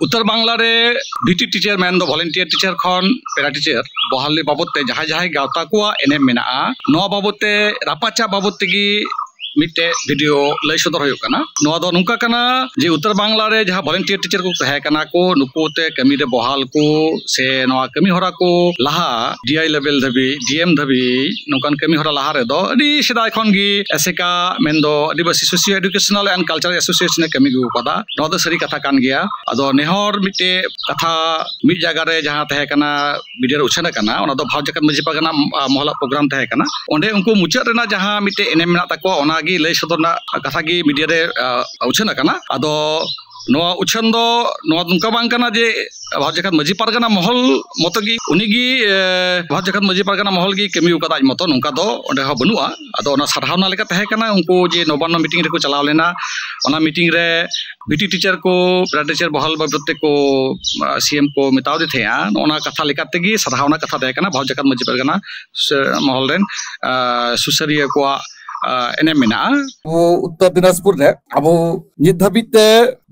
उत्तर बांग्ला रे BT teacher main दो volunteer teacher खन पेरा टीचर बहाली बाबते जहाँ जहाँ गावता को एने मेना नवा बाबते रापाचा बाबते की मिट्टे वीडियो लय सदर हो कना नवा दो नुका कना जे उत्तर बांग्ला रे जहाँ वॉलंटियर टीचर को तहे कना को नुकोते कमी रे बहाल को से नवा कमी होरा को लाहा डीआई लेवल धबी डीएम धबी नुकान कमी होरा लाहा रे दो अडी सिदाय खन गी एसेका मेन दो Adivasi socio educational and cultural association कमी गु पदा नवा दो सरी कथा कान गया अदो नेहर मिट्टे कथा मिट जगह रे जहाँ तहे कना वीडियो उछना कना ओना दो भाव जकत मजी पागना मोहला प्रोग्राम तहे कना ओंडे उनको मुचाद रेना जहाँ मिट्टे एने मेना तको ओना लय सदरना कथा की मीडिया रे उछन कना अदो नवा उछन दो नवा नुका बांग कना जे भाव जकत मजी पारगना महल मतगी उनिगी भाव जकत मजी पारगना महल की कमी उकदा मतो नुका दो ओंडे हो बनुआ अदो ओना साधावना लेका तहे कना उनको जे नवान्न मीटिंग रे को चलाव लेना ओना मीटिंग रे बीटी टीचर को प्रा टीचर बहल बाबते को सीएम को मिताव दे थे ओना कथा लेकाते की साधावना कथा तहे कना भाव जकत मजी पारगना महल रेन सुसरिया को एने मेना वो उत्तर दिनाजपुर रे अब नित धाबिते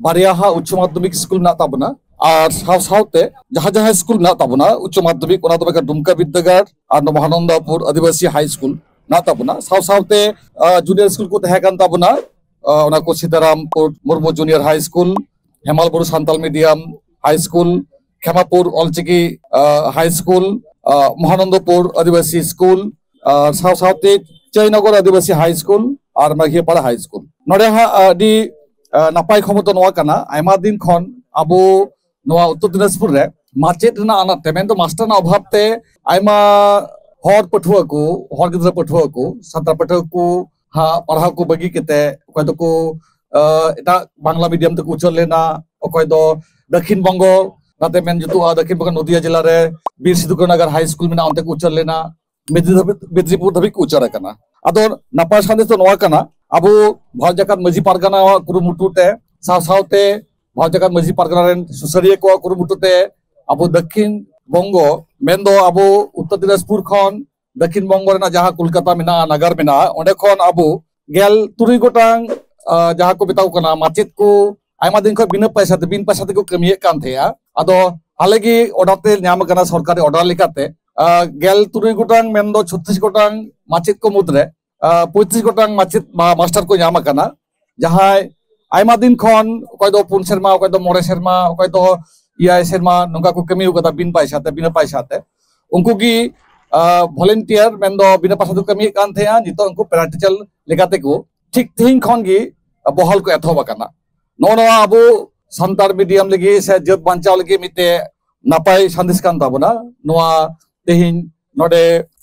बारिया उच्च माध्यमिक स्कूल ना ताबना और सावते जहाँ जहाँ स्कूल ना ताबना उच्च माध्यमिक ओना तबे दुमका विद्यागार और महानंदापुर आदिवासी हाई स्कूल ना ताबना सावते जूनियर स्कूल को तहे कान ताबना ओना को Sitarampur Murmu junior high school Hemalpur Santal medium high school Khemapur Alchiki high school Mahanandpur Adivasi school सावते जयनगर आदिवासी हाई स्कूल और माघियापाड़ा हाई स्कूल नोडे अभी नापाय खमतो नवा कना आयमा दिन खन अबो नवा उत्तर दिनाजपुर रे माचेत ना आनाते मेन तो मास्टर ना अभाव ते आयमा हर पठुआ को हर गिद्रा पठुआ को सान्ताल पठुआ को हा पढ़ा को बगी केते ओकय दो को एटा बांग्ला मीडियम तक उचल लेना ओकय दो दक्षिण बंग नाते मेन जुतु दक्षिण बंग नदिया जिला रे बीर सिद्धुनगर हाई स्कूल में ना ओंते को उचल लेना मेदिनीपुर धाबी को उचार कना अदो नापाय संदेश तो नवा कना अबो भाव जकत मजी पारगना कुरुमुटुते सावते भाव जकत मजी पारगना रेन सुसरिया को कुरुमुटुते अबो दक्षिण बंग मेनदो अबो उत्तर दिनाजपुर खन दक्षिण बंग रेना जहाँ कोलकाता मेना नगर मेना ओंडे खन अबो गेल तुरी गोटांग जहाँ को बिताव कना माचेत को आयमा दिन खन बिना पैसा को कमिये कान थेया अदो हालेगी ऑर्डर ते न्याम कना सरकारी ऑर्डर लेकाते गेल तुरी गोटांग मेनदो 36 गोटांग माचेत को मुद्रे 35 गोटांग माचेत मास्टर को न्याम कना जहाँ आयमा दिन खन ओकय दो 4 सेरमा ओकय दो 9 सेरमा ओकय दो 6 सेरमा नुका को कमी उकदा बिना पैसाते उनको की वॉलंटियर मेनदो बिना पैसा कमी कान थेया नितो उनको पेरा टीचर लेकाते को ठीक थिंग खन गी बहल को एथोब कना नो अबो सान्ताल मीडियम लगी से जत बांचाव लगी मिते नापाय संदेश कान ताबना नोआ तेहिन नोडे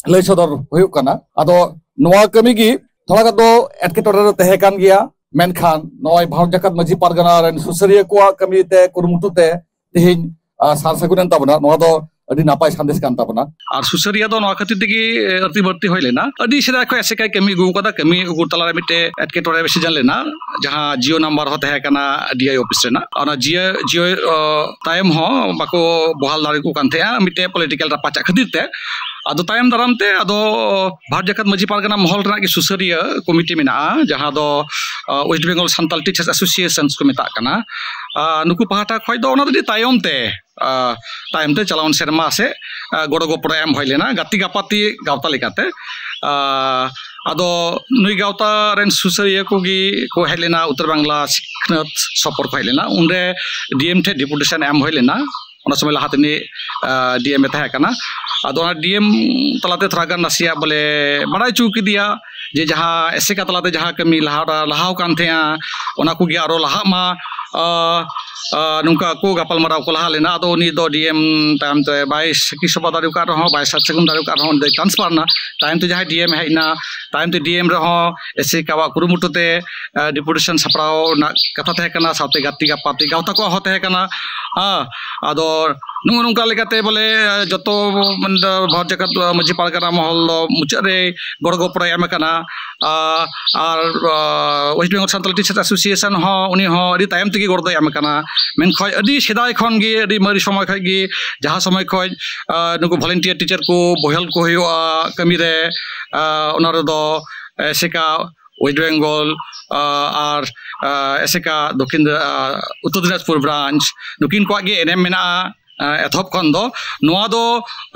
लय सदर हुयु कना अदो नोआ कमी की थोड़ा दो एटकेटोरे तहे कान गया मेनखान नोय भाव जकत मजी पारगना रेन सुसरिया को कमी ते कुरुमुटुते तेहिन सार सगुनन ताबना नोआ दो अभी नापाय संदेश कान ताबना और सुसरिया दो नोआ खातिर तगी अति भर्ती होय लेना अभी सेदा को ऐसे कमी गु कदा कमी गु तला रे मिटे एटकेटोरे बेसी जान लेना जहां जियो नंबर हो तहे कना डीआई ऑफिस रेना और जियो टाइम हो बाको बहाल दारी को कान थे मिटे पॉलिटिकल रापाचा खातिर ते अदो टाइम दाराम ते अदो भारत जकत मजी पारगना महल रना की सुसरिया कमिटी मेना जहां दो waste Bengal Santal teachers association को मेता कना नुकु पहाटा खय दो ओना दि टाइम ते चलावन सेरमा से गड़ो गपड़ एम होय लेना गाती गापाती गावता लेकाते अदो नुई गावता रेन सुसरिया को हेज लेना उत्तर बांग्ला सिखनत सपर को हेज लेना उनरे डीएम थे डिपुटेशन एम होय लेना ओना समय लहातनी डीएम तहे कना अदो डीएम तलाते थोड़ा गान नासिया बोले बड़ाई चूक दिया जे जहाँ एसेका तलाते जहाँ कमी लहाव कान थे ओना को आरो लहा मा नुका को गपल माराव को लहा लेना अदो उनी दो डीएम टाइम ते बाय सखी सभा दारू का रहो बाय सत्संग दारू का रहो ट्रांसफर ना टाइम ते जहाँ डीएम हेना टाइम ते डीएम रहो एसेका कुरुमुटुते डिपुटेशन सपराव ना कथा तहे कना साथे गाती गापाती गावता को हो तहे कना अदो नुका लेकाते बोले जतो भाव जकत मजी पारगना महल मुचारे गड़ गपड़ एम कना और waste Bengal Santal teachers association हो उनी हो अडी टाइम तगी गड़ दो एम कना मेन खय अडी सेदाय खन गे अडी मरी समय खय गे जहाँ समय खय नुकु वॉलंटियर टीचर को बहल को हुआ कमी रे ओना रे दो सेका वेस्ट बेंगल और एसेका दक्षिण उत्तर दिनाजपुर ब्रांच नुकिन को गे एनएम मेना एथब खन दो नोआ दो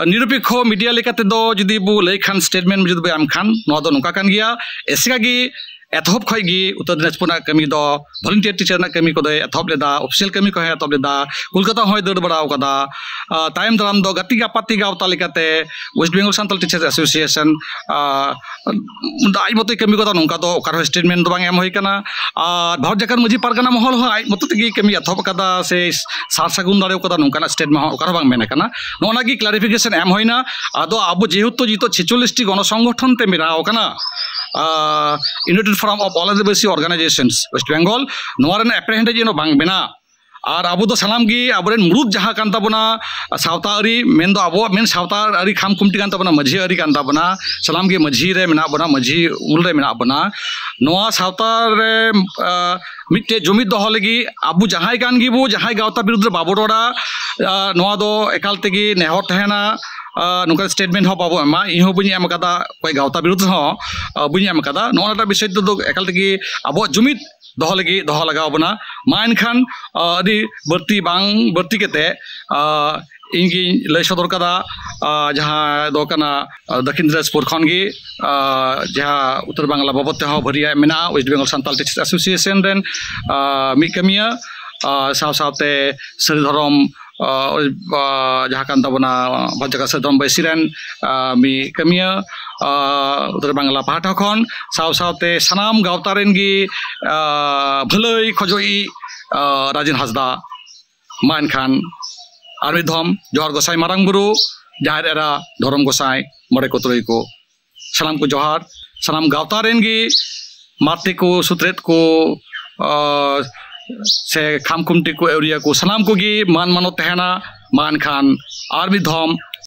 निरपेक्ष मीडिया लेकाते दो जुदी बु लay खान स्टेटमेंट जुदी बु एम खान नोआ दो नुका कान गिया एसेका गी एथब खय गी उत्तर दिनाजपुर ना कमी दो वॉलंटियर टीचर ना कमी को दे एथब लेदा ऑफिशियल कमी को है एथब लेदा कोलकाता होय दड़ बड़ाव कदा टाइम दराम दो गति गापाती गावता लेकाते waste Bengal Santal teachers association आई मते कमी को नुका दो ओकार स्टेटमेंट दो बांग एम होय कना और भारत जाकर मुझी पारगाना महल हो आई मते तगी कमी एथब कदा से सार सागुन दारे कदा नुका ना स्टेटमेंट ओकार बांग मेना कना नोना गी क्लैरिफिकेशन एम होयना आदो आबो जेहुतो जितो 46 टी गणसंगठन ते मिराव कना United Forum of All Adivasi Organizations West Bengal नोरन एप्रेहेंडेज नो बांग बेना और अब दो सलाम गी अबरेन मुरुद जहाँ कान ताबना सावता अरी मेन दो अब मेन सावता अरी खाम कुमटी कान ताबना मझी अरी कान ताबना सलाम गी मझी रे मेना बना मझी उल रे मेना बना नोआ सावता रे मिट्टे जुमिद दो लगी अब जहाँ कान गी बो जहाँ गावता बिरुद्ध बाबुरोड़ा नोआ दो एकाल तेगी नेहर तहना नुका स्टेटमेंट हो बाबू एमा इहो बुनी एम कदा कोई गावता बिरुद्ध हो बुनी एम कदा नोना विषय दो एकाल तेगी अब जुमिद दो लगी दो लगाव बना मान खान अदी बर्ती बांग बर्ती केते इनकी लय सदर कदा जहाँ दो कना दक्षिण दिनाजपुर खन गी जहाँ उत्तर बांग्ला बाबते हो भरिया मेना West Bengal Santal teachers association रेन मी कमिया साव सावते सरी धरम जहाँ कान ताबना भाजका सदम बैसिरेन मी कमिया उत्तर बांग्ला पाहाटा खन साव सावते सनाम गावतारेन गी भलई खजई राजिन हासदा मान खान आर धम जोहार गोसाई मारांग बुरु जाहिर एरा धरम गोसाई मरे को तुरई को सलाम को जोहार सलाम गावतारेन गी माते को सुत्रेत को से खाम कुमटी को एरिया को सलाम को गी मान मानो तहना मान खान आर भी धम